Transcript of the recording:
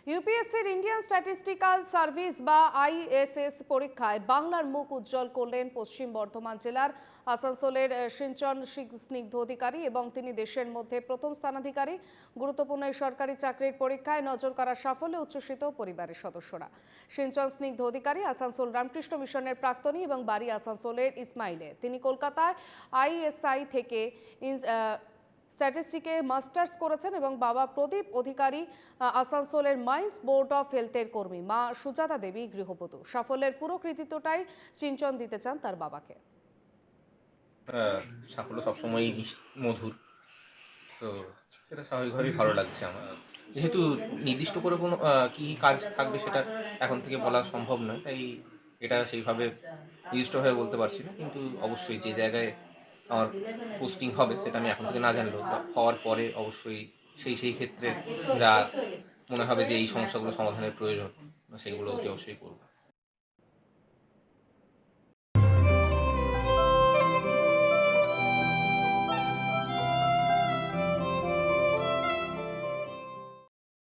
ইউপিএসসির Indian statistical service বা ISS পরীক্ষায় বাংলার মুখ উজ্জ্বল করলেন পশ্চিম বর্ধমান জেলার আসানসোলের সিঞ্চন স্নিগ্ধ অধিকারী এবং তিনি দেশের মধ্যে প্রথম স্থানাধিকারী। গুরুত্বপূর্ণ এই সরকারি চাকরির পরীক্ষায় নজর কাড়ার সাফল্যে উচ্ছ্বসিত পরিবারের সদস্যরা। সিঞ্চন স্নিগ্ধ অধিকারী আসানসোল রামকৃষ্ণ মিশনের প্রাক্তনী এবং বাড়ি আসানসোলের ইসমাইলে। তিনি কলকাতায় আইএসআই থেকে স্ট্যাটিস্টিকে মাস্টার্স করেছেন এবং বাবা প্রদীপ অধিকারী আসানসোলের মাইন্স বোর্ড অফ হেলথের কর্মী, মা সুজাতা দেবী গৃহবধূ। সাফল্যের পুরো কৃতিত্বটাই সিঞ্চন দিতে চান তার বাবাকে। সাফল্য সবসময়ই মধুর, তো সেটা স্বাভাবিকভাবেই ভালো লাগছে আমার। যেহেতু নির্দিষ্ট করে কোনো কী কাজ থাকবে সেটা এখন থেকে বলা সম্ভব নয়, তাই এটা সেইভাবে নির্দিষ্টভাবে বলতে পারছি না। কিন্তু অবশ্যই যে জায়গায় আমার পোস্টিং হবে সেটা আমি এখন থেকে না জানলেও হওয়ার পরে অবশ্যই সেই ক্ষেত্রে যা মনে হবে যে এই সমস্যাগুলো সমাধানের প্রয়োজন, সেগুলো অতি অবশ্যই করব।